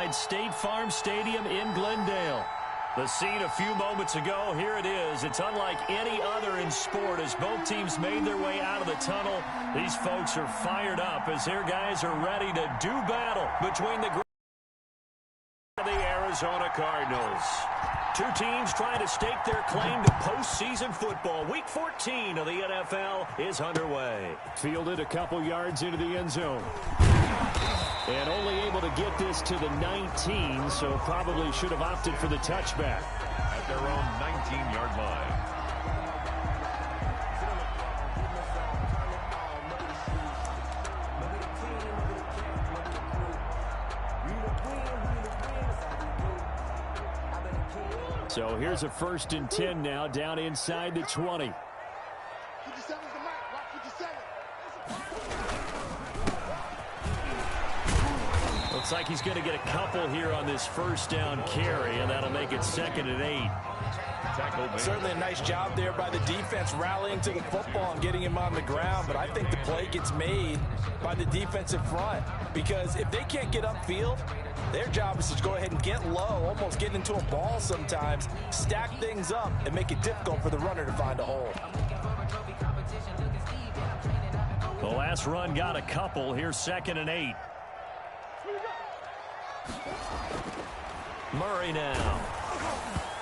inside State Farm Stadium in Glendale. The scene a few moments ago, here it is. It's unlike any other in sport as both teams made their way out of the tunnel. These folks are fired up as their guys are ready to do battle between the Arizona Cardinals. Two teams trying to stake their claim to postseason football. Week 14 of the NFL is underway. Fielded a couple yards into the end zone. And only able to get this to the 19, so probably should have opted for the touchback. At their own 19-yard line. So here's a 1st and 10 now, down inside the 20. Looks like he's going to get a couple here on this 1st down carry, and that'll make it 2nd and 8. Certainly a nice job there by the defense rallying to the football and getting him on the ground, but I think the play gets made by the defensive front because if they can't get upfield, their job is to go ahead and get low, almost get into a ball sometimes, stack things up, and make it difficult for the runner to find a hole. The last run got a couple. Here's 2nd and 8. Murray now.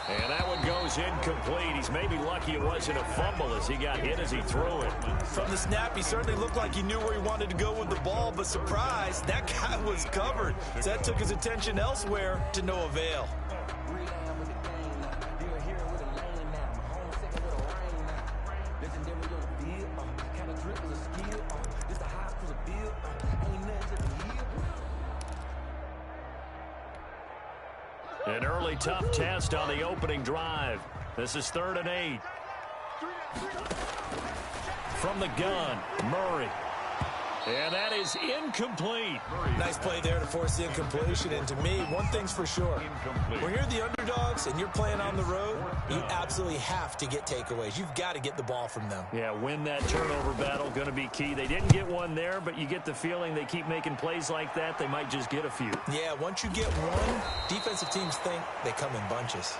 And that one goes incomplete. He's maybe lucky it wasn't a fumble as he got hit as he threw it. From the snap, he certainly looked like he knew where he wanted to go with the ball, but surprise, that guy was covered. So that took his attention elsewhere to no avail. An early tough test on the opening drive. This is 3rd and 8. From the gun, Murray. And that is incomplete. Nice play there to force the incompletion. And to me, one thing's for sure. When you're the underdogs and you're playing on the road, you absolutely have to get takeaways. You've got to get the ball from them. Yeah, win that turnover battle, going to be key. They didn't get one there, but you get the feeling they keep making plays like that, they might just get a few. Yeah, once you get one, defensive teams think they come in bunches.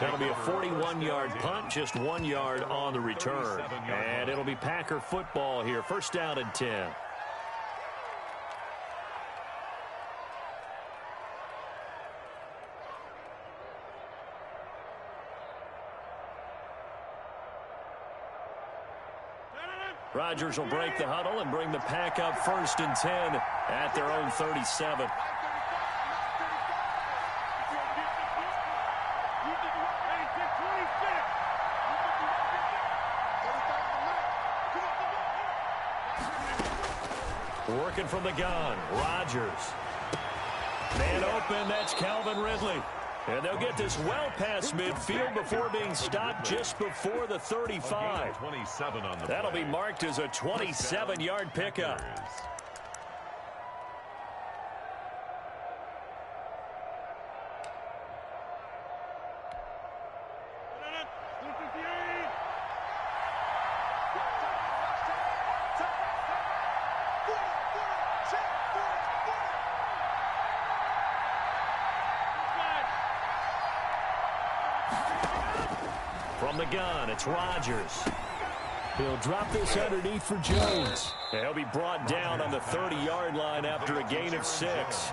That'll be a 41-yard punt, just 1 yard on the return. And it'll be Packer football here. 1st down and 10. Rodgers will break the huddle and bring the Pack up 1st and 10 at their own 37. Working from the gun, Rodgers. Man open, that's Calvin Ridley. And they'll get this well past midfield before being stopped just before the 35. That'll be marked as a 27-yard pickup. From the gun, it's Rodgers. He'll drop this underneath for Jones. He'll be brought down on the 30-yard line after a gain of 6.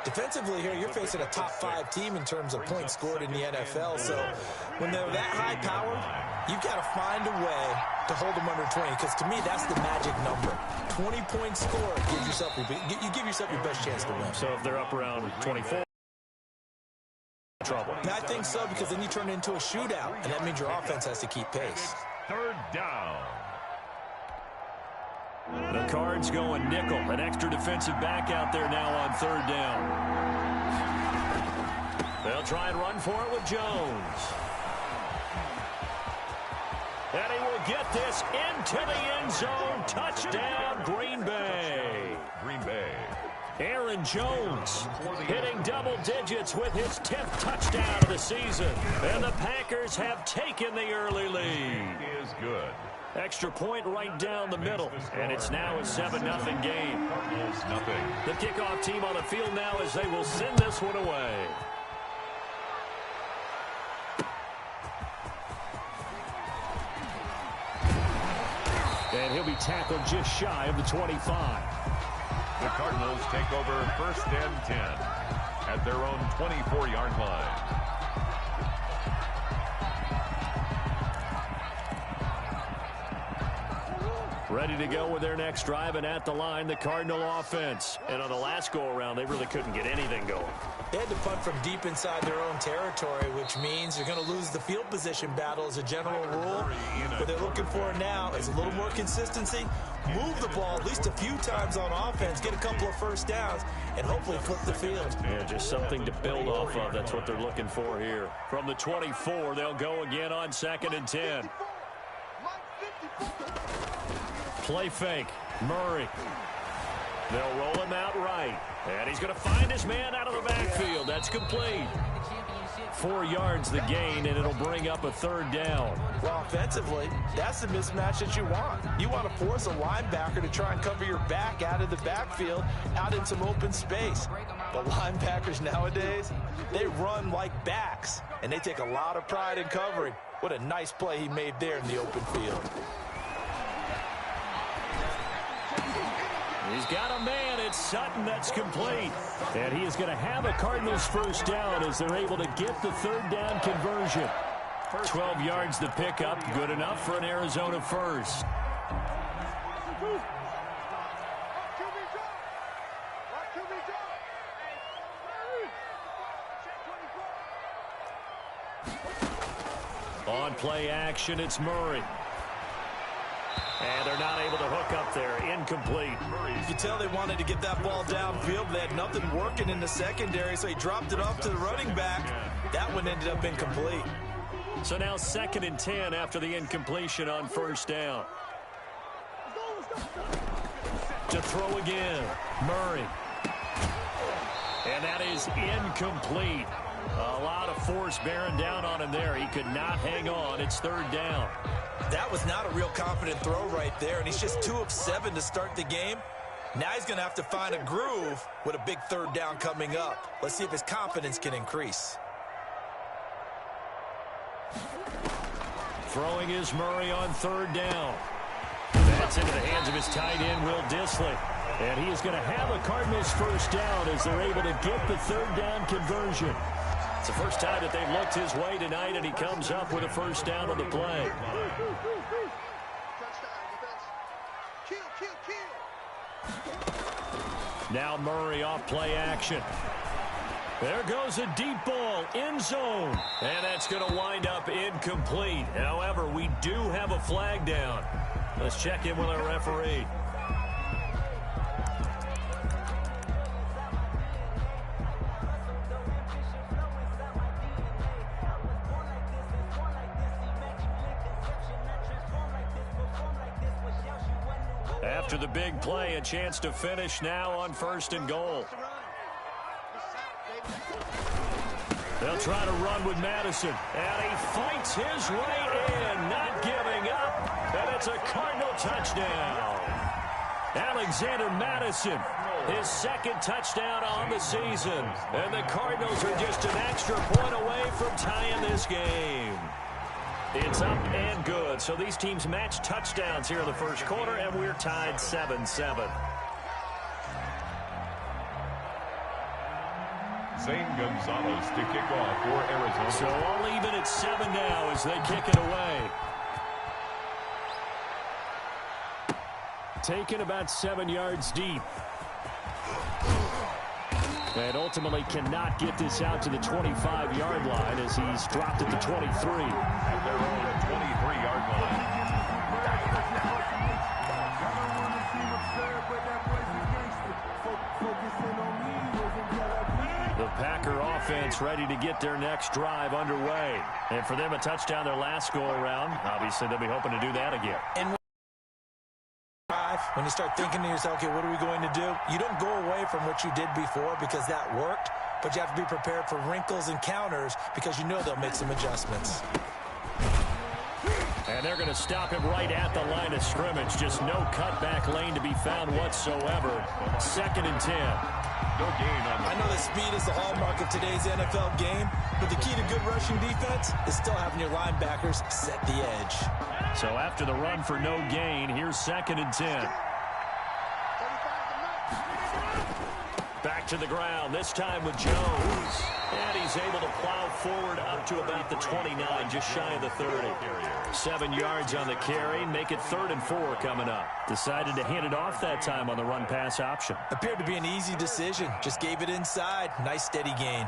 Defensively here, you're facing a top 5 team in terms of points scored in the NFL. So when they're that high powered, you've got to find a way to hold them under 20. Because to me, that's the magic number. 20 points scored gives yourself you give yourself your best chance to win. So if they're up around 24. Trouble. I think so, because then you turn it into a shootout, and that means your offense has to keep pace. 3rd down. The Cards going nickel. An extra defensive back out there now on 3rd down. They'll try and run for it with Jones. And he will get this into the end zone. Touchdown, Green Bay. Green Bay. Aaron Jones hitting double digits with his 10th touchdown of the season. And the Packers have taken the early lead. Is good. Extra point right down the middle, and it's now a 7-0 game. The kickoff team on the field now as they will send this one away. And he'll be tackled just shy of the 25. The Cardinals take over 1st and 10 at their own 24-yard line. Ready to go with their next drive, and at the line, the Cardinal offense. And on the last go-around, they really couldn't get anything going. They had to punt from deep inside their own territory, which means they're going to lose the field position battle as a general rule. What they're looking for now is a little more consistency, move the ball at least a few times on offense, get a couple of first downs, and hopefully flip the field. Yeah, just something to build off of. That's what they're looking for here. From the 24, they'll go again on 2nd and 10. Play fake. Murray. They'll roll him out right. And he's going to find his man out of the backfield. That's complete. 4 yards the gain, and it'll bring up a 3rd down. Well, offensively, that's the mismatch that you want. You want to force a linebacker to try and cover your back out of the backfield, out in some open space. The linebackers nowadays, they run like backs, and they take a lot of pride in covering. What a nice play he made there in the open field. He's got a man. It's Sutton. That's complete. And he is going to have a Cardinals 1st down as they're able to get the 3rd down conversion. 12 yards the pickup. Good enough for an Arizona 1st. On play action, it's Murray. And they're not able to hook up there. Incomplete. You can tell they wanted to get that ball downfield, but they had nothing working in the secondary, so he dropped it off to the running back. That one ended up incomplete. So now 2nd and 10 after the incompletion on 1st down. To throw again. Murray. And that is incomplete. A lot of force bearing down on him there. He could not hang on. It's 3rd down. That was not a real confident throw right there, and he's just 2 of 7 to start the game. Now he's going to have to find a groove with a big 3rd down coming up. Let's see if his confidence can increase. Throwing is Murray on 3rd down. That's into the hands of his tight end, Will Dissly. And he is going to have a Cardinals 1st down as they're able to get the 3rd down conversion. It's the first time that they've looked his way tonight, and he comes up with a 1st down on the play. Now Murray off play action. There goes a deep ball, end zone. And that's going to wind up incomplete. However, we do have a flag down. Let's check in with our referee. After the big play, a chance to finish now on 1st and goal. They'll try to run with Madison, and he fights his way in, not giving up, and it's a Cardinal touchdown. Alexander Madison, his 2nd touchdown on the season, and the Cardinals are just an extra point away from tying this game. It's up and good. So these teams match touchdowns here in the 1st quarter, and we're tied 7-7. Zane Gonzalez to kick off for Arizona. So all even at 7 now as they kick it away. Taken about 7 yards deep. And ultimately cannot get this out to the 25-yard line as he's dropped at the 23. At their own 23-yard line. The Packer offense ready to get their next drive underway. And for them, a touchdown their last go-around. Obviously, they'll be hoping to do that again. And when you start thinking to yourself, okay, what are we going to do? You don't go away from what you did before because that worked, but you have to be prepared for wrinkles and counters because you know they'll make some adjustments. And they're going to stop him right at the line of scrimmage. Just no cutback lane to be found whatsoever. 2nd and 10. No gain on the I know that speed is the hallmark of today's NFL game, but the key to good rushing defense is still having your linebackers set the edge. So after the run for no gain, here's 2nd and 10. Back to the ground, this time with Jones. And he's able to plow forward up to about the 29, just shy of the 30. 7 yards on the carry, make it 3rd and 4 coming up. Decided to hand it off that time on the run-pass option. Appeared to be an easy decision. Just gave it inside. Nice steady gain.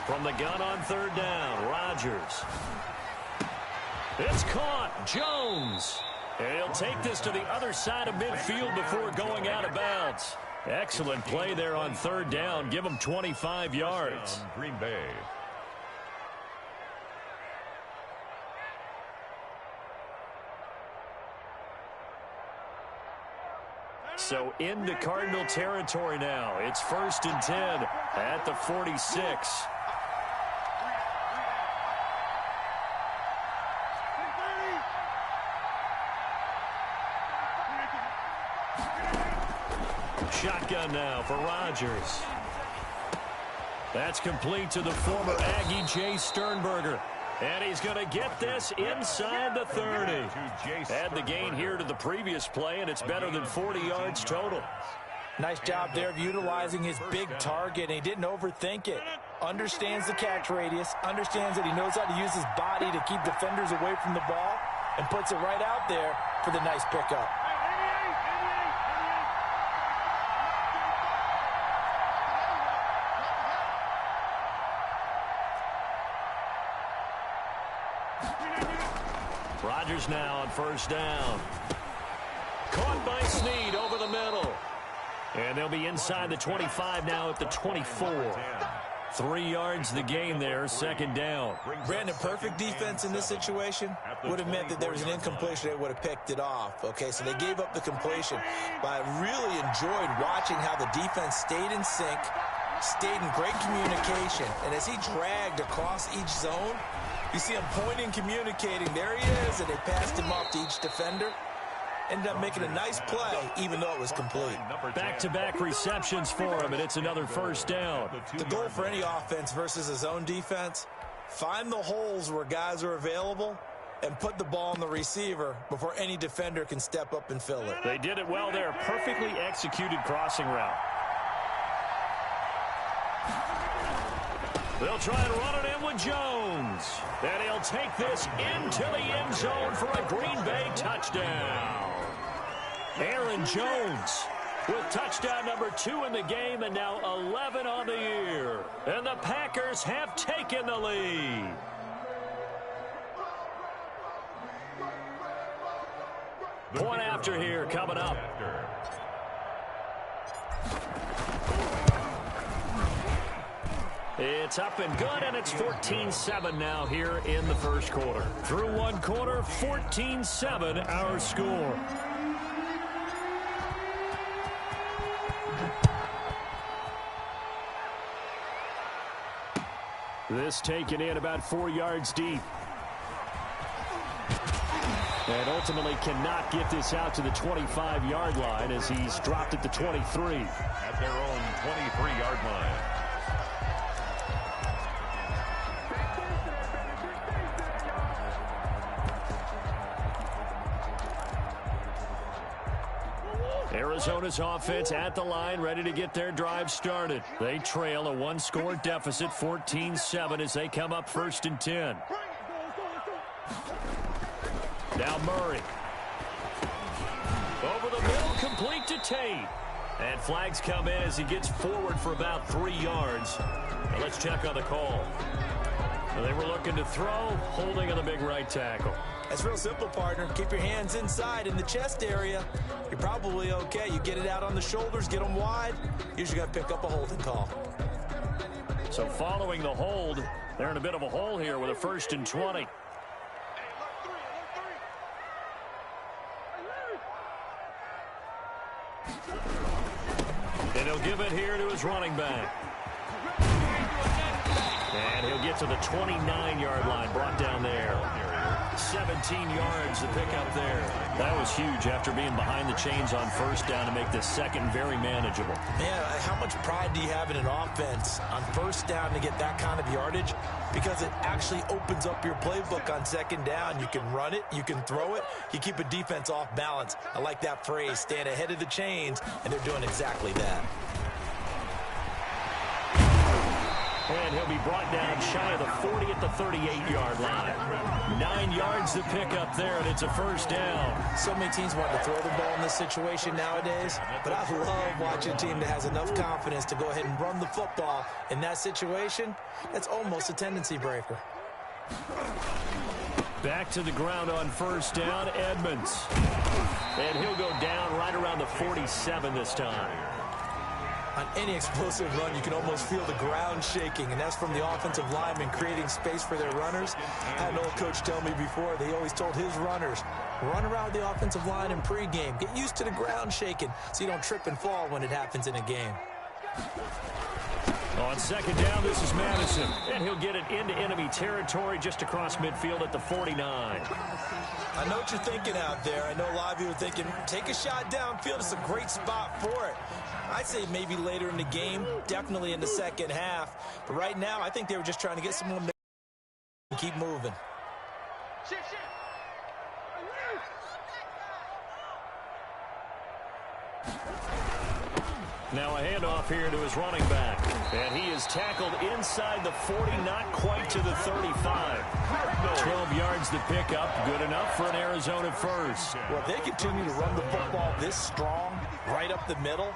From the gun on 3rd down, Rodgers. It's caught. Jones. And he'll take this to the other side of midfield before going out of bounds. Excellent play there on 3rd down. Give him 25 yards. Green Bay. So into Cardinal territory now. It's 1st and 10 at the 46. Shotgun now for Rodgers. That's complete to the former Aggie Jay Sternberger. And he's going to get this inside the 30. Add the gain here to the previous play, and it's better than 40 yards total. Nice job there of utilizing his big target, and he didn't overthink it. Understands the catch radius, understands that he knows how to use his body to keep defenders away from the ball, and puts it right out there for the nice pickup. Rodgers now on 1st down. Caught by Snead over the middle. And they'll be inside the 25 now at the 24. 3 yards the gain there, 2nd down. Brandon, perfect defense in this situation would have meant that there was an incompletion. They would have picked it off. Okay, so they gave up the completion. But I really enjoyed watching how the defense stayed in sync, stayed in great communication. And as he dragged across each zone, you see him pointing, communicating. There he is, and they passed him off to each defender. Ended up making a nice play, even though it was complete. Back-to-back receptions for him, and it's another 1st down. The goal for any offense versus a zone defense, find the holes where guys are available and put the ball on the receiver before any defender can step up and fill it. They did it well there. Perfectly executed crossing route. They'll try and run it in with Jones. And he'll take this into the end zone for a Green Bay touchdown. Aaron Jones with touchdown number 2 in the game, and now 11 on the year. And the Packers have taken the lead. Point after here coming up. It's up and good, and it's 14-7 now here in the 1st quarter. Through 1 quarter, 14-7 our score. This taken in about 4 yards deep. And ultimately cannot get this out to the 25-yard line as he's dropped at the 23. At their own 23-yard line. Arizona's offense at the line, ready to get their drive started. They trail a 1-score deficit, 14-7, as they come up 1st and 10. Now Murray. Over the middle, complete to Tate. And flags come in as he gets forward for about 3 yards. Now let's check on the call. They were looking to throw, holding on the big right tackle. That's real simple, partner. Keep your hands inside in the chest area. You're probably okay. You get it out on the shoulders, get them wide. Usually going to pick up a holding call. So following the hold, they're in a bit of a hole here with a 1st and 20. He'll give it here to his running back. And he'll get to the 29-yard line, brought down there. 17 yards to pick up there. That was huge after being behind the chains on first down to make this second very manageable. Man, how much pride do you have in an offense on first down to get that kind of yardage? Because it actually opens up your playbook on second down. You can run it, you can throw it, you keep a defense off balance. I like that phrase, stand ahead of the chains, and they're doing exactly that. And he'll be brought down shy of the 40 at the 38-yard line. 9 yards to pick up there, and it's a first down. So many teams want to throw the ball in this situation nowadays, but I love watching a team that has enough confidence to go ahead and run the football. In that situation, that's almost a tendency breaker. Back to the ground on first down, Edmonds. And he'll go down right around the 47 this time. On any explosive run, you can almost feel the ground shaking, and that's from the offensive linemen creating space for their runners. I had an old coach tell me before, they always told his runners, run around the offensive line in pregame. Get used to the ground shaking so you don't trip and fall when it happens in a game. On second down, this is Madison, and he'll get it into enemy territory just across midfield at the 49. I know what you're thinking out there. I know a lot of you are thinking, take a shot downfield. It's a great spot for it. I'd say maybe later in the game, definitely in the second half. But right now, I think they were just trying to get some momentum and keep moving. Now a handoff here to his running back. And he is tackled inside the 40, not quite to the 35. 12 yards to pick up, good enough for an Arizona first. Well, if they continue to run the football this strong, right up the middle,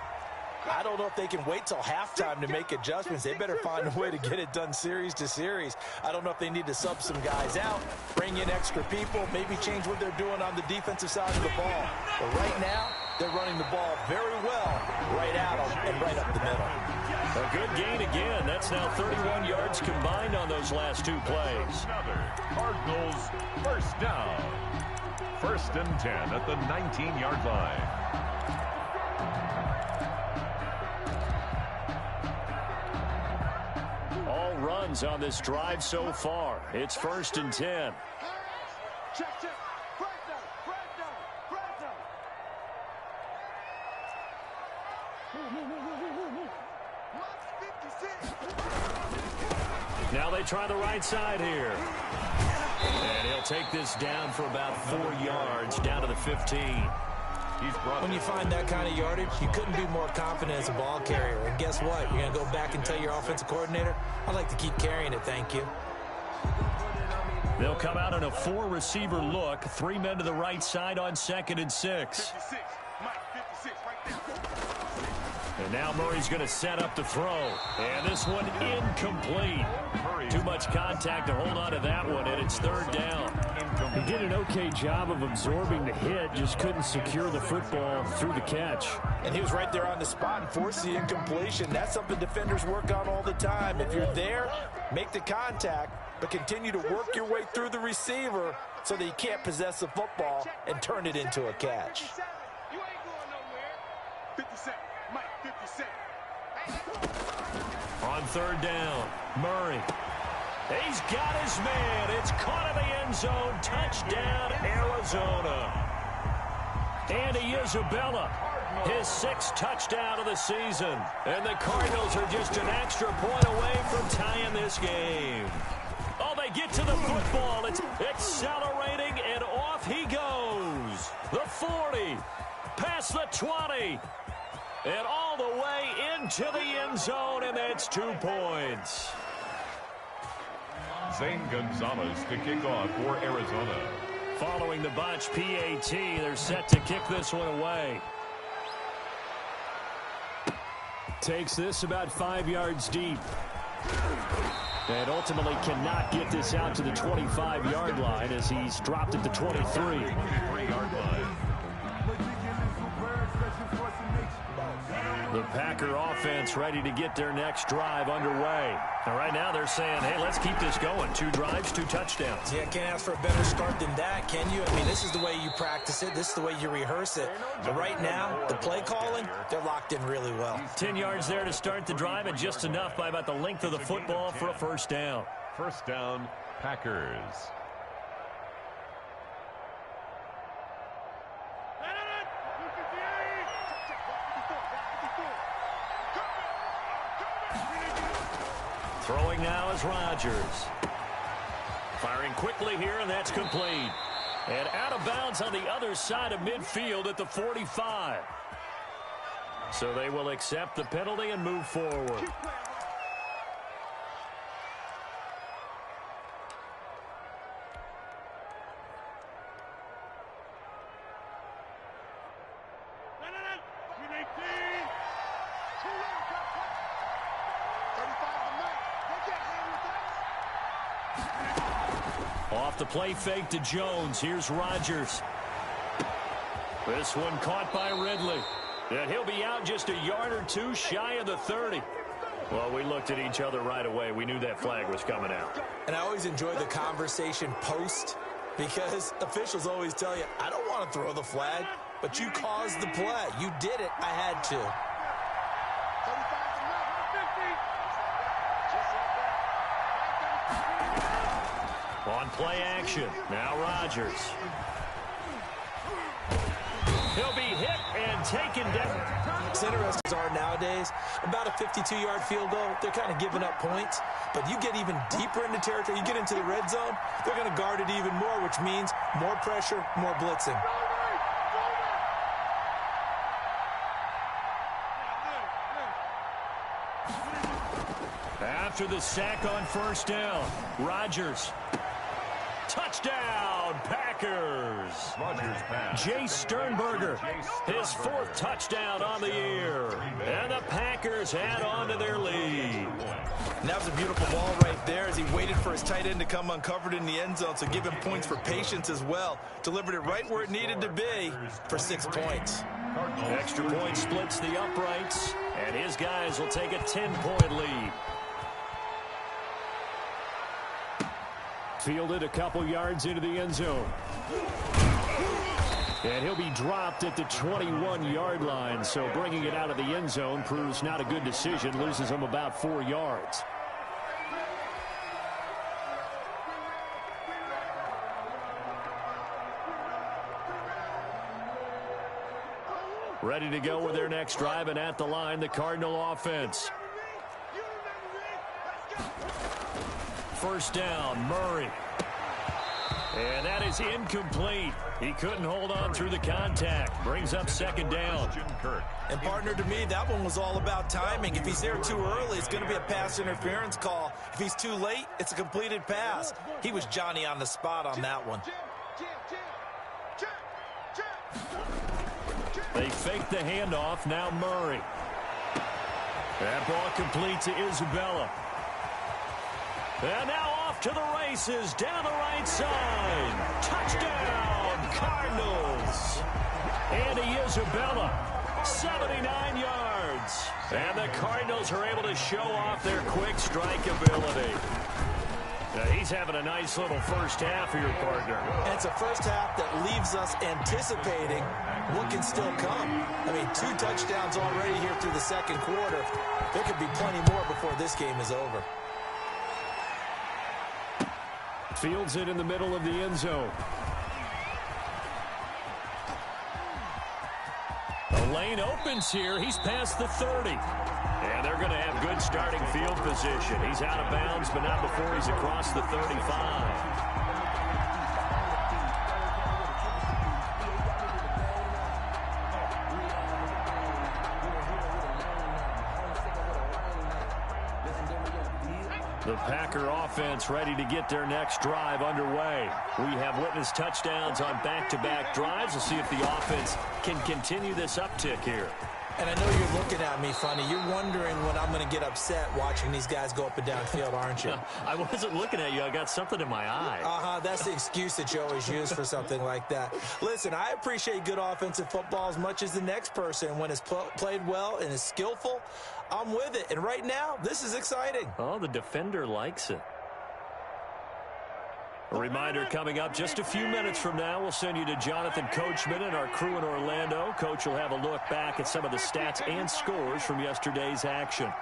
I don't know if they can wait till halftime to make adjustments. They better find a way to get it done series to series. I don't know if they need to sub some guys out, bring in extra people, maybe change what they're doing on the defensive side of the ball. But right now, they're running the ball very well, right at them and right up the middle. A good gain again. That's now 31 yards combined on those last two plays. Cardinals first down. 1st and 10 at the 19-yard line. All runs on this drive so far. It's 1st and 10. Now they try the right side here. And he'll take this down for about 4 yards, down to the 15. When you find that kind of yardage, you couldn't be more confident as a ball carrier. And guess what? You're going to go back and tell your offensive coordinator, I'd like to keep carrying it, thank you. They'll come out in a 4-receiver look. 3 men to the right side on 2nd and 6. And now Murray's going to set up the throw. And this one incomplete. Too much contact to hold on to that one, and it's 3rd down. He did an okay job of absorbing the hit, just couldn't secure the football through the catch. And he was right there on the spot and forced the incompletion. That's something defenders work on all the time. If you're there, make the contact, but continue to work your way through the receiver so that you can't possess the football and turn it into a catch. On 3rd down, Murray. He's got his man. It's caught in the end zone. Touchdown, Arizona. Andy Isabella, his 6th touchdown of the season. And the Cardinals are just an extra point away from tying this game. Oh, they get to the football. It's accelerating, and off he goes. The 40, past the 20. And all the way into the end zone, and that's 2 points. Zane Gonzalez to kick off for Arizona. Following the botch PAT, they're set to kick this one away. Takes this about 5 yards deep. And ultimately cannot get this out to the 25-yard line as he's dropped at the 23. 23-yard line. The Packer offense ready to get their next drive underway. And right now they're saying, hey, let's keep this going. 2 drives, 2 touchdowns. Yeah, can't ask for a better start than that, can you? I mean, this is the way you practice it. This is the way you rehearse it. But right now, the play calling, they're locked in really well. 10 yards there to start the drive, and just enough by about the length of the football for a first down. First down, Packers. Throwing now is Rodgers. Firing quickly here, and that's complete. And out of bounds on the other side of midfield at the 45. So they will accept the penalty and move forward. Off the play fake to Jones. Here's Rodgers. This one caught by Ridley. And he'll be out just a yard or 2 shy of the 30. Well, we looked at each other right away. We knew that flag was coming out. And I always enjoy the conversation post, because officials always tell you, I don't want to throw the flag, but you caused the play. You did it. I had to. On play action. Now Rodgers. He'll be hit and taken down. What's interesting are nowadays, about a 52-yard field goal, they're kind of giving up points. But you get even deeper into territory, you get into the red zone, they're going to guard it even more, which means more pressure, more blitzing. After the sack on first down, Rodgers. Touchdown, Packers. Rodgers pass. Jay Sternberger, his 4th touchdown on the year. And the Packers add on to their lead. And that was a beautiful ball right there as he waited for his tight end to come uncovered in the end zone, so give him points for patience as well. Delivered it right where it needed to be for 6 points. Extra point splits the uprights, and his guys will take a 10-point lead. Fielded a couple yards into the end zone. And he'll be dropped at the 21-yard line, so bringing it out of the end zone proves not a good decision, loses him about 4 yards. Ready to go with their next drive, and at the line, the Cardinal offense. First down, Murray. And that is incomplete. He couldn't hold on through the contact. Brings up second down. And partner, to me, that one was all about timing. If he's there too early, it's going to be a pass interference call. If he's too late, it's a completed pass. He was Johnny on the spot on that one. They fake the handoff. Now Murray. That ball complete to Isabella. And now off to the races, down the right side. Touchdown, Cardinals. Andy Isabella, 79 yards. And the Cardinals are able to show off their quick strike ability. Now he's having a nice little first half here, partner. And it's a first half that leaves us anticipating what can still come. I mean, 2 touchdowns already here through the second quarter. There could be plenty more before this game is over. Fields it in the middle of the end zone. The lane opens here. He's past the 30. And they're going to have good starting field position. He's out of bounds, but not before he's across the 35. The Packer offense ready to get their next drive underway. We have witnessed touchdowns on back-to-back drives. We'll see if the offense can continue this uptick here. And I know you're looking at me funny. You're wondering when I'm going to get upset watching these guys go up and down field, aren't you? I wasn't looking at you. I got something in my eye. That's the excuse that you always use for something like that. Listen, I appreciate good offensive football as much as the next person. When it's played well and is skillful, I'm with it. And right now, this is exciting. Oh, the defender likes it. A reminder coming up just a few minutes from now. We'll send you to Jonathan Coachman and our crew in Orlando. Coach will have a look back at some of the stats and scores from yesterday's action.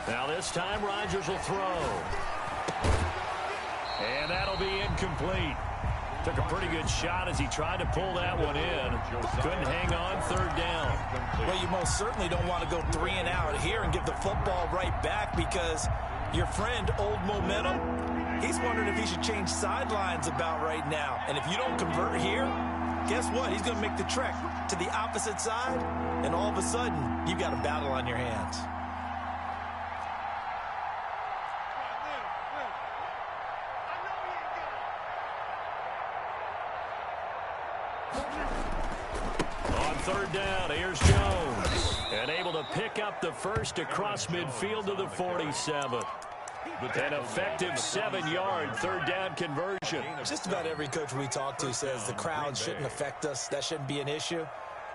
Now this time, Rodgers will throw. And that'll be incomplete. Took a pretty good shot as he tried to pull that one in. Couldn't hang on, third down. Well, you most certainly don't want to go 3 and out here and give the football right back, because your friend, Old Momentum, he's wondering if he should change sidelines about right now. And if you don't convert here, guess what? He's going to make the trek to the opposite side, and all of a sudden, you've got a battle on your hands. On third down, here's Jones. And able to pick up the first across midfield to the 47. An effective 7-yard third down conversion. Just about every coach we talk to says the crowd shouldn't affect us. That shouldn't be an issue.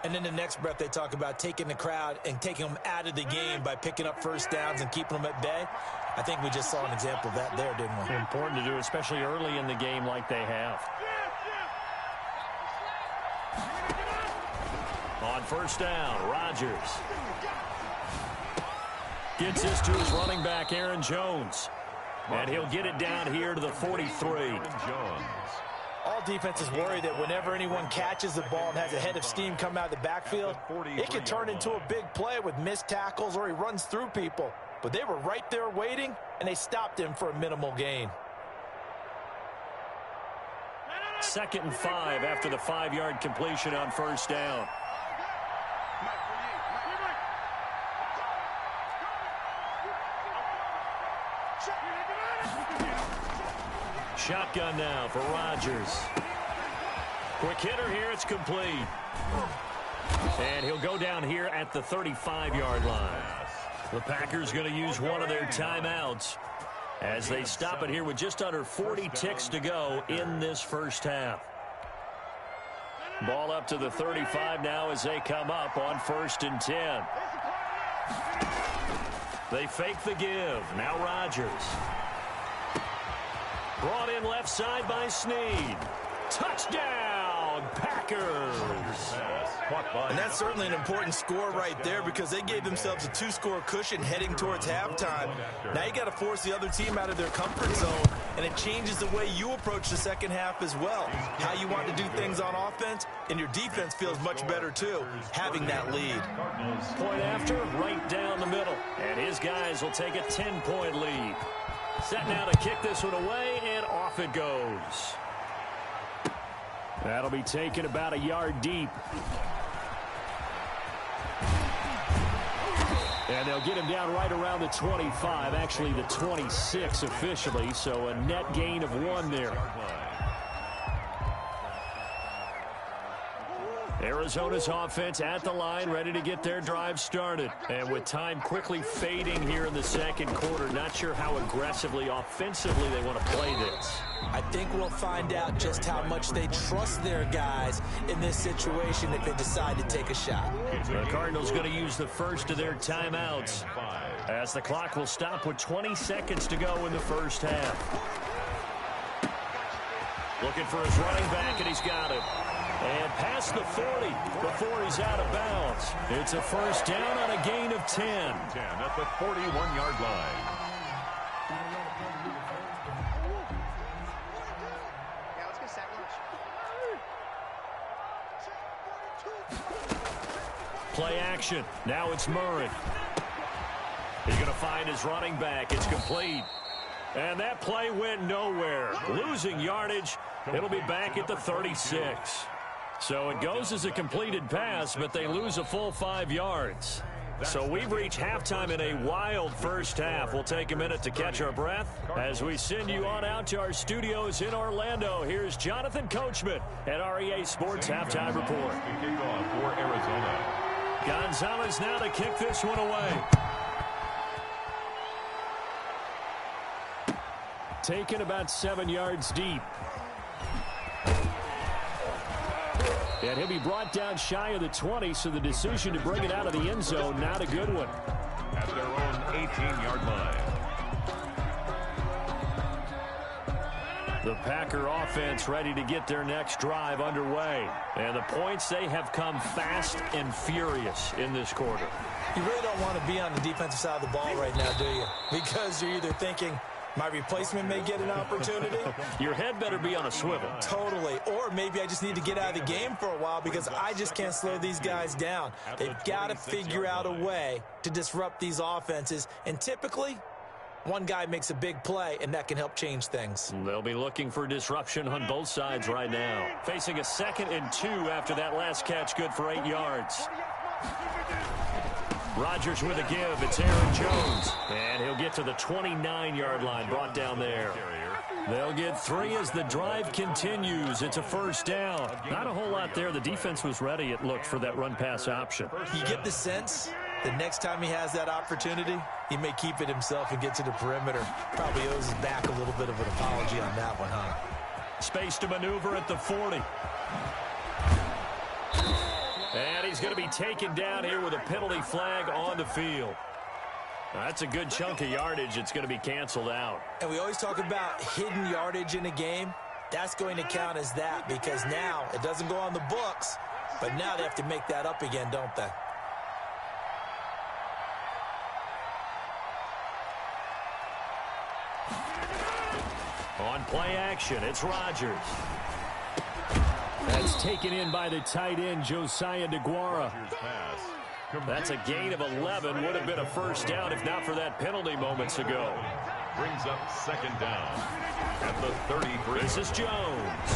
And in the next breath, they talk about taking the crowd and taking them out of the game by picking up first downs and keeping them at bay. I think we just saw an example of that there, didn't we? Important to do, especially early in the game like they have. On first down, Rodgers gets this to his running back, Aaron Jones. And he'll get it down here to the 43. All defenses worry that whenever anyone catches the ball and has a head of steam come out of the backfield, it could turn into a big play with missed tackles or he runs through people. But they were right there waiting, and they stopped him for a minimal gain. 2nd and 5 after the 5-yard completion on first down. Shotgun now for Rodgers. Quick hitter here, it's complete. And he'll go down here at the 35-yard line. The Packers going to use one of their timeouts as they stop it here with just under 40 ticks to go in this first half. Ball up to the 35 now as they come up on 1st and 10. They fake the give. Now Rodgers. Brought in left side by Snead. Touchdown, Packers. And that's certainly an important score right there, because they gave themselves a 2-score cushion heading towards halftime. Now you got to force the other team out of their comfort zone, and it changes the way you approach the second half as well. How you want to do things on offense, and your defense feels much better too, having that lead. Point after, right down the middle. And his guys will take a 10-point lead. Set now to kick this one away, and off it goes. That'll be taken about a yard deep. And they'll get him down right around the 25, actually the 26 officially, so a net gain of 1 there. Arizona's offense at the line, ready to get their drive started. And with time quickly fading here in the second quarter, not sure how aggressively, offensively they want to play this. I think we'll find out just how much they trust their guys in this situation if they decide to take a shot. The Cardinals going to use the first of their timeouts as the clock will stop with 20 seconds to go in the first half. Looking for his running back, and he's got it. And past the 40 before he's out of bounds. It's a first down on a gain of 10. At the 41-yard line. Play action. Now it's Murray. He's going to find his running back. It's complete. And that play went nowhere. Losing yardage. It'll be back at the 36. So it goes as a completed pass, but they lose a full 5 yards. So we've reached halftime in a wild first half. We'll take a minute to catch our breath as we send you on out to our studios in Orlando. Here's Jonathan Coachman at REA Sports Halftime Report. Kickoff for Arizona. Gonzalez now to kick this one away. Taken about 7 yards deep. And he'll be brought down shy of the 20, so the decision to bring it out of the end zone, not a good one. At their own 18-yard line. The Packer offense ready to get their next drive underway. And the points, they have come fast and furious in this quarter. You really don't want to be on the defensive side of the ball right now, do you? Because you're either thinking, my replacement may get an opportunity. Your head better be on a swivel. Totally. Or maybe I just need to get out of the game for a while because I just can't slow these guys down. They've got to figure out a way to disrupt these offenses. And typically, one guy makes a big play, and that can help change things. They'll be looking for disruption on both sides right now. Facing a 2nd and 2 after that last catch, good for 8 yards. Rodgers with a give. It's Aaron Jones. And he'll get to the 29-yard line, brought down there. They'll get 3 as the drive continues. It's a first down. Not a whole lot there. The defense was ready, it looked, for that run-pass option. You get the sense the next time he has that opportunity, he may keep it himself and get to the perimeter. Probably owes his back a little bit of an apology on that one, huh? Space to maneuver at the 40. And he's going to be taken down here with a penalty flag on the field. That's a good chunk of yardage. It's going to be canceled out. And we always talk about hidden yardage in a game. That's going to count as that because now it doesn't go on the books, but now they have to make that up again, don't they? On play action, it's Rodgers. That's taken in by the tight end, Josiah DeGuara. That's a gain of 11. Would have been a first down if not for that penalty moments ago. Brings up 2nd down at the 33. This is Jones.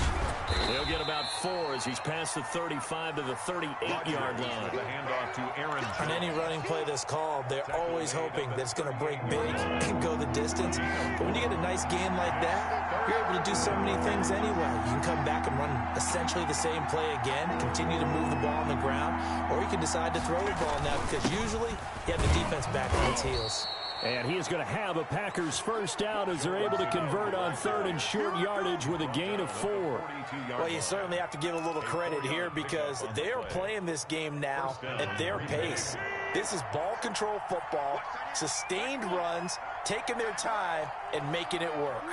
He'll get about 4 as he's past the 35 to the 38-yard line. The handoff to Aaron Jones. On any running play that's called, they're always hoping that it's going to break big and go the distance. But when you get a nice gain like that, you're able to do so many things anyway. You can come back and run essentially the same play again, continue to move the ball on the ground, or you can decide to throw the ball now because usually you have the defense back on its heels. And he is going to have a Packers first down as they're able to convert on 3rd and short yardage with a gain of 4. Well, you certainly have to give a little credit here because they are playing this game now at their pace. This is ball control football, sustained runs, taking their time, and making it work.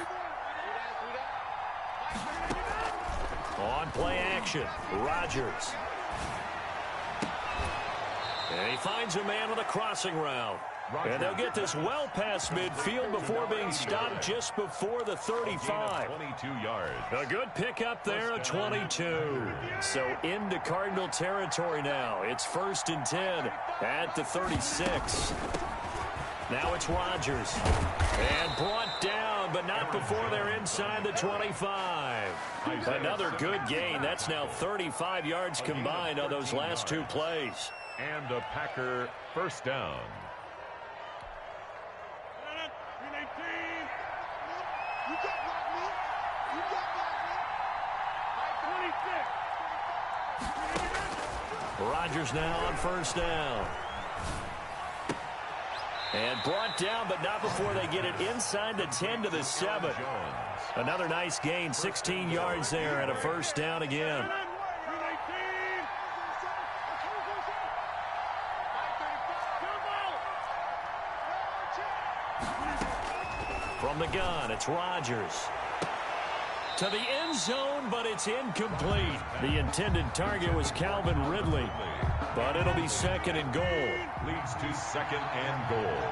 On play action, Rodgers. And he finds a man on a crossing route. And they'll get this well past midfield before being stopped just before the 35. 22 yards. A good pickup there, a 22. So into Cardinal territory now. It's 1st and 10 at the 36. Now it's Rodgers. And brought down, but not before they're inside the 25. Another good gain. That's now 35 yards combined on those last 2 plays. And a Packer first down. Rodgers now on first down. And brought down, but not before they get it inside the 10 to the 7. Another nice gain, 16 yards there, and a first down again. From the gun, it's Rodgers. To the end zone, but it's incomplete. The intended target was Calvin Ridley, but it'll be 2nd and goal. Leads to 2nd and goal.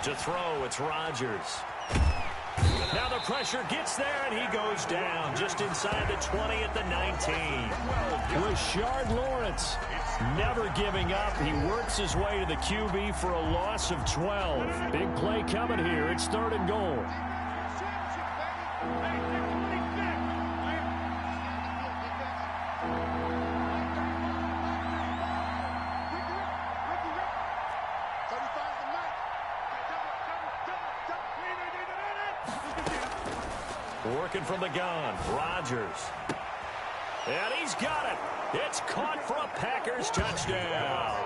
To throw, it's Rodgers. Now the pressure gets there, and he goes down just inside the 20 at the 19. Rashard Lawrence never giving up. He works his way to the QB for a loss of 12. Big play coming here. It's 3rd and goal. Working from the gun, Rodgers. And he's got it. It's caught for a Packers touchdown.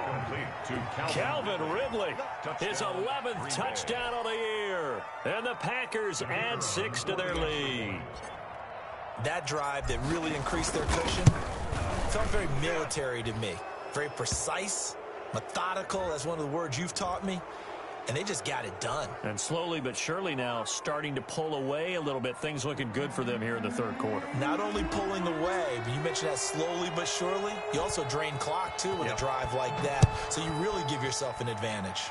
Calvin Ridley, his 11th touchdown of the year. And the Packers add 6 to their lead. That drive that really increased their cushion felt very military to me. Very precise, methodical, that's one of the words you've taught me. And they just got it done. And slowly but surely now starting to pull away a little bit. Things looking good for them here in the 3rd quarter. Not only pulling away, but you mentioned that slowly but surely. You also drain clock, too, with a drive like that. So you really give yourself an advantage.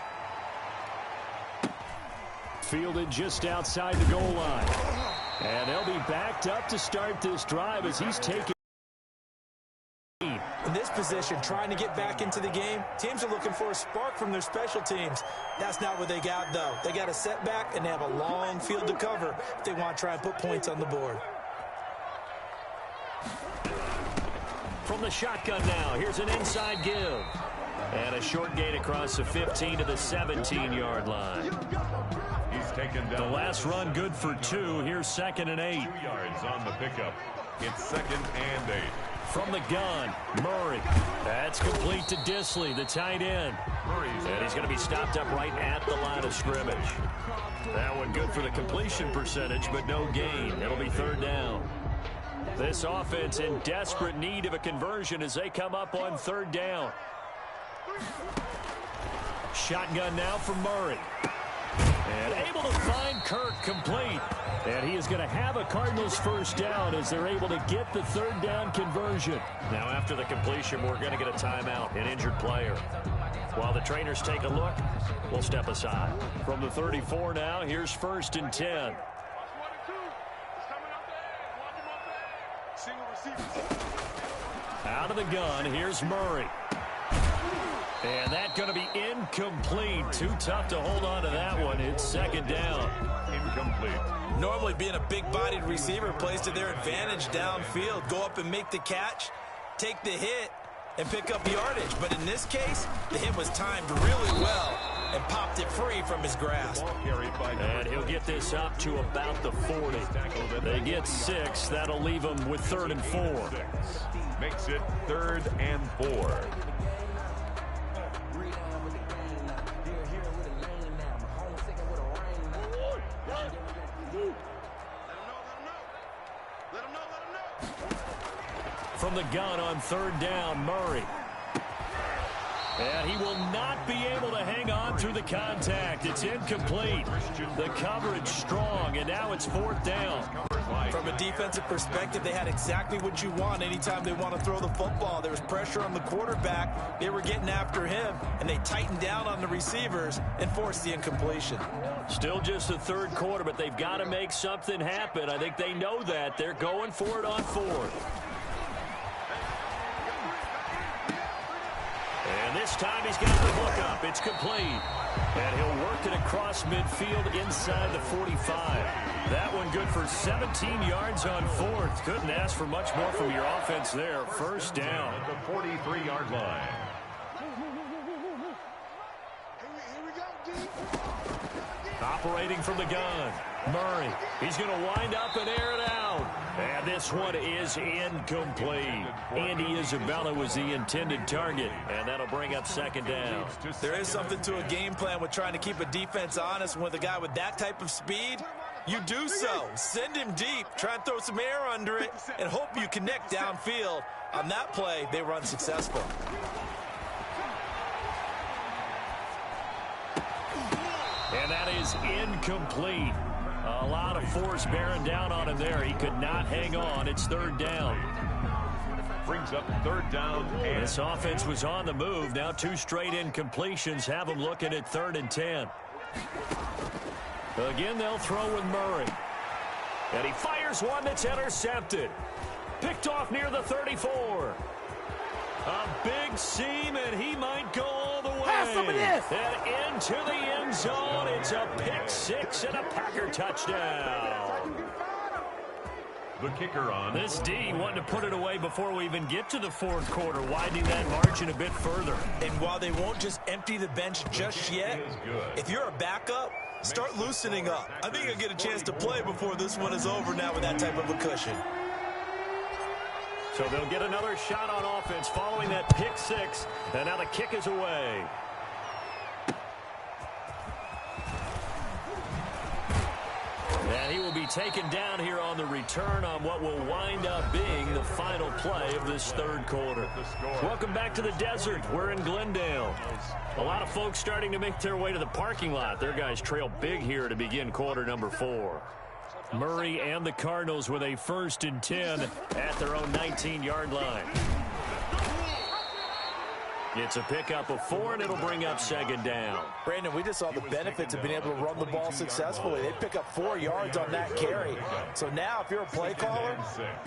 Fielded just outside the goal line. And they'll be backed up to start this drive as he's taking. In this position, trying to get back into the game, teams are looking for a spark from their special teams. That's not what they got, though. They got a setback, and they have a long field to cover if they want to try and put points on the board. From the shotgun now, here's an inside give. And a short gain across the 15 to the 17-yard line. He's taken down. The last run good for 2. Here's 2nd and 8. 2 yards on the pickup. It's 2nd and 8. From the gun, Murray. That's complete to Disley, the tight end. And he's going to be stopped up right at the line of scrimmage. That one good for the completion percentage, but no gain. It'll be 3rd down. This offense in desperate need of a conversion as they come up on 3rd down. Shotgun now for Murray. And able to find Kirk complete. And he is going to have a Cardinals 1st down as they're able to get the 3rd down conversion. Now after the completion, we're going to get a timeout, an injured player. While the trainers take a look, we'll step aside. From the 34 now, here's 1st and 10. Out of the gun, here's Murray. And that's going to be incomplete. Too tough to hold on to that one. It's 2nd down. Incomplete. Normally being a big-bodied receiver plays to their advantage downfield. Go up and make the catch, take the hit, and pick up yardage. But in this case, the hit was timed really well and popped it free from his grasp. And he'll get this up to about the 40. They get 6. That'll leave them with 3rd and 4. Makes it 3rd and 4. From the gun on 3rd down, Murray. And he will not be able to hang on through the contact. It's incomplete. The coverage strong, and now it's 4th down. From a defensive perspective, they had exactly what you want anytime they want to throw the football. There was pressure on the quarterback. They were getting after him, and they tightened down on the receivers and forced the incompletion. Still just the 3rd quarter, but they've got to make something happen. I think they know that. They're going for it on 4th. And this time he's got the hook up. It's complete. And he'll work it across midfield inside the 45. That one good for 17 yards on 4th. Couldn't ask for much more from your offense there. 1st down. At the 43-yard line. Operating from the gun, Murray. He's going to wind up and air it out. And this one is incomplete. Andy Isabella was the intended target, and that'll bring up 2nd down. There is something to a game plan with trying to keep a defense honest. With a guy with that type of speed, you do so. Send him deep, try and throw some air under it, and hope you connect downfield. On that play, they were unsuccessful. And that is incomplete. A lot of force bearing down on him there. He could not hang on. It's 3rd down. Brings up 3rd down. And this offense was on the move. Now 2 straight incompletions have them looking at 3rd and 10. Again, they'll throw with Murray. And he fires one that's intercepted. Picked off near the 34. A big seam, and he might go all the way. Have some of this. And into the end zone. It's a pick six and a Packer touchdown. The kicker on. This D wanting to put it away before we even get to the fourth quarter, widening that margin a bit further. And while they won't just empty the bench just yet, if you're a backup, start loosening up. I think you'll get a chance to play before this one is over now with that type of a cushion. So they'll get another shot on offense following that pick six. And now the kick is away. And he will be taken down here on the return on what will wind up being the final play of this third quarter. Welcome back to the desert. We're in Glendale. A lot of folks starting to make their way to the parking lot. Their guys trail big here to begin quarter number 4. Murray and the Cardinals with a 1st and 10 at their own 19-yard line. It's a pickup of 4, and it'll bring up 2nd down. Brandon, we just saw the benefits of being able to run the ball successfully. They pick up 4 yards on that carry. So now if you're a play caller,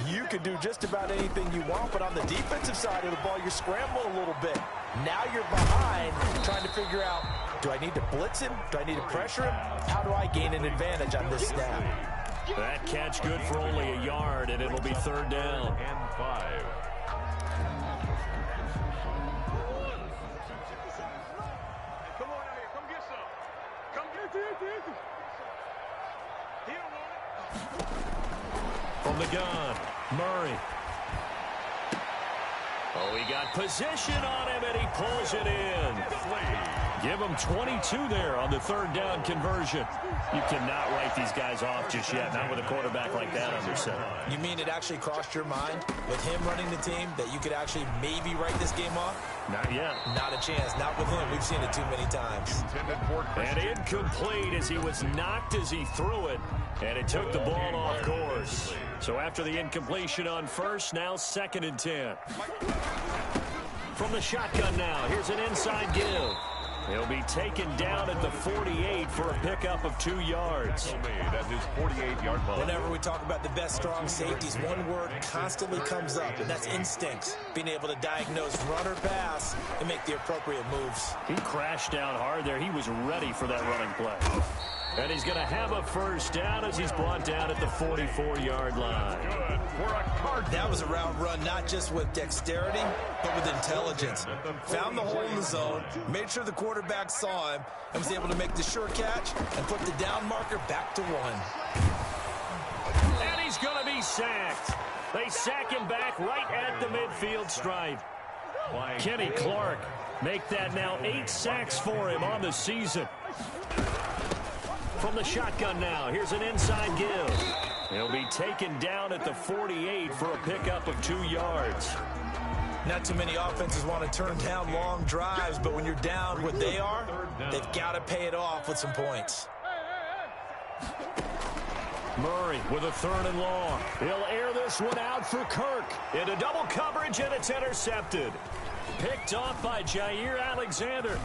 you can do just about anything you want. But on the defensive side of the ball, you scramble a little bit. Now you're behind trying to figure out, do I need to blitz him? Do I need to pressure him? How do I gain an advantage on this snap? That catch good for only a yard, and it'll be 3rd down. And 5. Come on out here. Come get some. Come get it. He don't want it. From the gun, Murray. Oh, he got position on him, and he pulls it in. Give him 22 there on the 3rd down conversion. You cannot write these guys off just yet, not with a quarterback like that under center. You mean it actually crossed your mind with him running the team that you could actually maybe write this game off? Not yet. Not a chance. Not with him. We've seen it too many times. And incomplete as he was knocked as he threw it, and it took the ball off course. So after the incompletion on 1st, now 2nd and 10. From the shotgun now, here's an inside give. He'll be taken down at the 48 for a pickup of 2 yards. At his 48-yard line. Whenever we talk about the best strong safeties, one word constantly comes up, and that's instincts. Being able to diagnose run or pass and make the appropriate moves. He crashed down hard there. He was ready for that running play. And he's going to have a 1st down as he's brought down at the 44-yard line. Good for a card. That was a route run, not just with dexterity, but with intelligence. Found the hole in the zone, made sure the quarterback saw him, and was able to make the sure catch and put the down marker back to 1. And he's going to be sacked. They sack him back right at the midfield stripe. Kenny Clark make that now 8 sacks for him on the season. From the shotgun now, here's an inside give. He'll be taken down at the 48 for a pickup of 2 yards. Not too many offenses want to turn down long drives, but when you're down what they are, they've got to pay it off with some points. Murray with a 3rd and long. He'll air this one out for Kirk. Into double coverage, and it's intercepted. Picked off by Jair Alexander.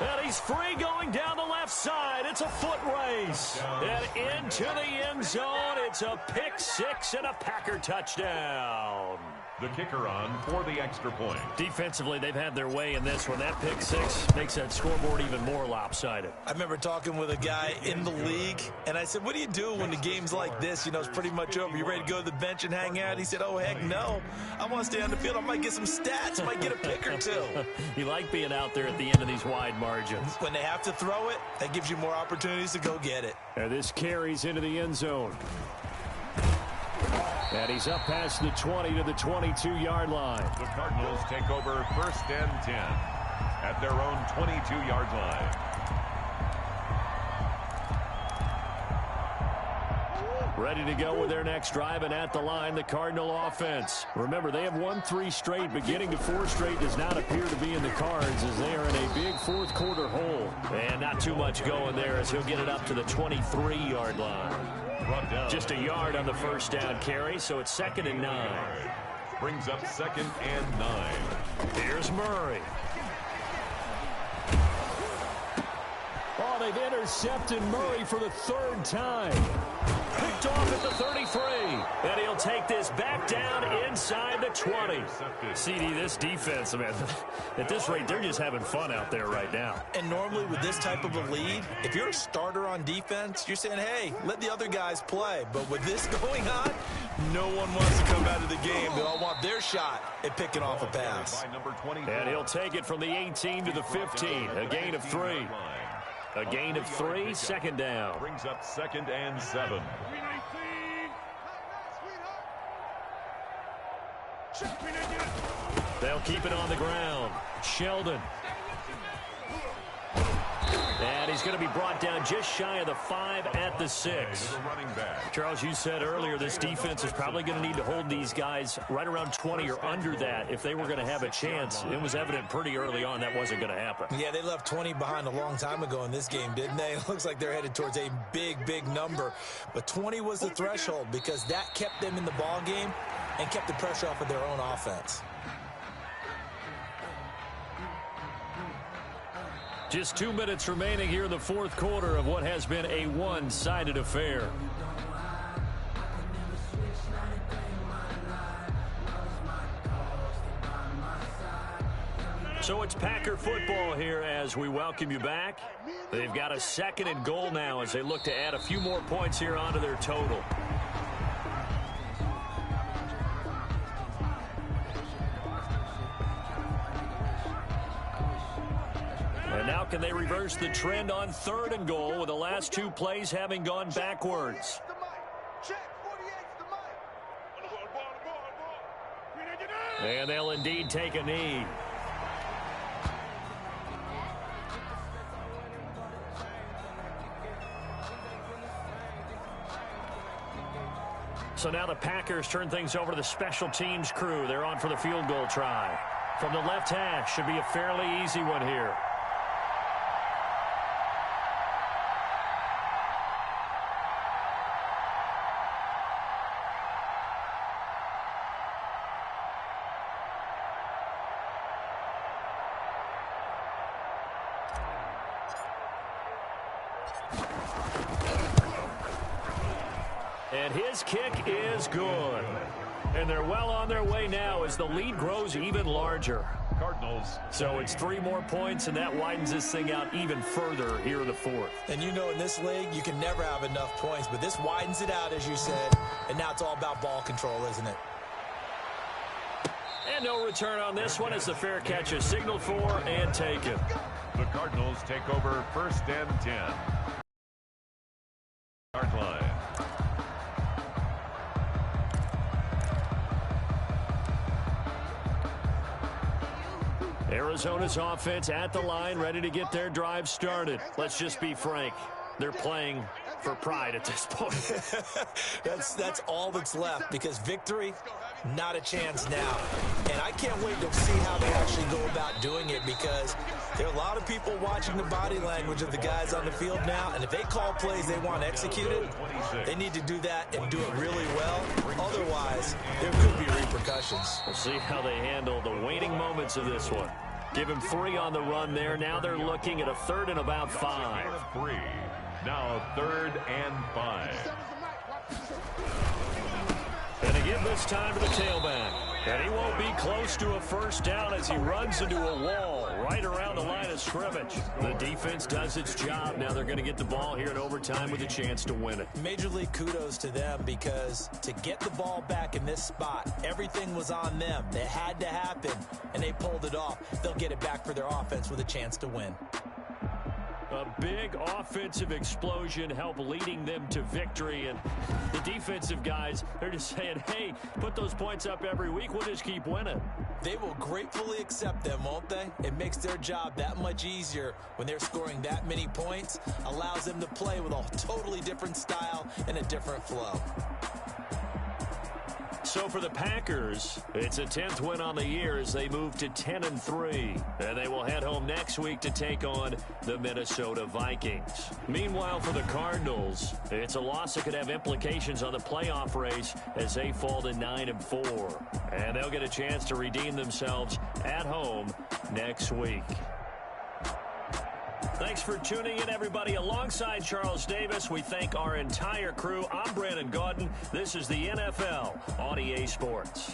And he's free going down the left side. It's a foot race. And into the end zone, it's a pick six and a Packer touchdown. The kicker on for the extra point. Defensively, they've had their way in this one. That pick six makes that scoreboard even more lopsided. I remember talking with a guy in the league, and I said, what do you do when the game's like this? You know, it's pretty much over. You ready to go to the bench and hang out? He said, oh, heck no. I want to stay on the field. I might get some stats. I might get a pick or two. You like being out there at the end of these wide margins. When they have to throw it, that gives you more opportunities to go get it. And this carries into the end zone. And he's up past the 20 to the 22-yard line. The Cardinals take over 1st and 10 at their own 22-yard line. Ready to go with their next drive, and at the line, the Cardinal offense. Remember, they have won 3 straight, but getting to 4 straight does not appear to be in the cards as they are in a big fourth quarter hole. And not too much going there as he'll get it up to the 23-yard line. Just a yard on the 1st down carry, so it's 2nd and 9. Brings up 2nd and 9. Here's Murray. Oh, they've intercepted Murray for the third time. Picked off at the 33. And he'll take this back down inside the 20. CD, this defense, man, at this rate, they're just having fun out there right now. And normally with this type of a lead, if you're a starter on defense, you're saying, hey, let the other guys play. But with this going on, no one wants to come out of the game. They all want their shot at picking off a pass. And he'll take it from the 18 to the 15. A gain of 3. A gain of 3, second down. Brings up 2nd and 7. They'll keep it on the ground. Sheldon. And he's going to be brought down just shy of the 5 at the 6. Charles, you said earlier this defense is probably going to need to hold these guys right around 20 or under that if they were going to have a chance. It was evident pretty early on that wasn't going to happen. Yeah, they left 20 behind a long time ago in this game, didn't they? It looks like they're headed towards a big, big number. But 20 was the threshold because that kept them in the ball game and kept the pressure off of their own offense. Just 2 minutes remaining here in the fourth quarter of what has been a one-sided affair. So it's Packer football here as we welcome you back. They've got a 2nd and goal now as they look to add a few more points here onto their total. And now can they reverse the trend on 3rd and goal with the last 2 plays having gone backwards? And they'll indeed take a knee. So now the Packers turn things over to the special teams crew. They're on for the field goal try. From the left hash, should be a fairly easy one here. And his kick is good. And they're well on their way now as the lead grows even larger. Cardinals. So it's 3 more points, and that widens this thing out even further here in the fourth. And you know in this league, you can never have enough points, but this widens it out, as you said, and now it's all about ball control, isn't it? And no return on this one as the fair catch is signaled for and taken. The Cardinals take over 1st and 10. Yard line. Arizona's offense at the line, ready to get their drive started. Let's just be frank. They're playing for pride at this point. That's all that's left because victory, not a chance now. And I can't wait to see how they actually go about doing it because there are a lot of people watching the body language of the guys on the field now. And if they call plays they want executed, they need to do that and do it really well. Otherwise, there could be repercussions. We'll see how they handle the waning moments of this one. Give him 3 on the run there. Now they're looking at a 3rd and about 5. 3. Now 3rd and 5. And again this time to the tailback. And he won't be close to a first down as he runs into a wall right around the line of scrimmage. The defense does its job. Now they're going to get the ball here in overtime with a chance to win it. Major league kudos to them because to get the ball back in this spot, everything was on them. It had to happen, and they pulled it off. They'll get it back for their offense with a chance to win. A big offensive explosion helped leading them to victory. And the defensive guys, they're just saying, hey, put those points up every week. We'll just keep winning. They will gratefully accept them, won't they? It makes their job that much easier when they're scoring that many points. Allows them to play with a totally different style and a different flow. So for the Packers, it's a 10th win on the year as they move to 10-3. And they will head home next week to take on the Minnesota Vikings. Meanwhile, for the Cardinals, it's a loss that could have implications on the playoff race as they fall to 9-4. And they'll get a chance to redeem themselves at home next week. Thanks for tuning in, everybody. Alongside Charles Davis, we thank our entire crew. I'm Brandon Gaudin. This is the NFL on EA Sports.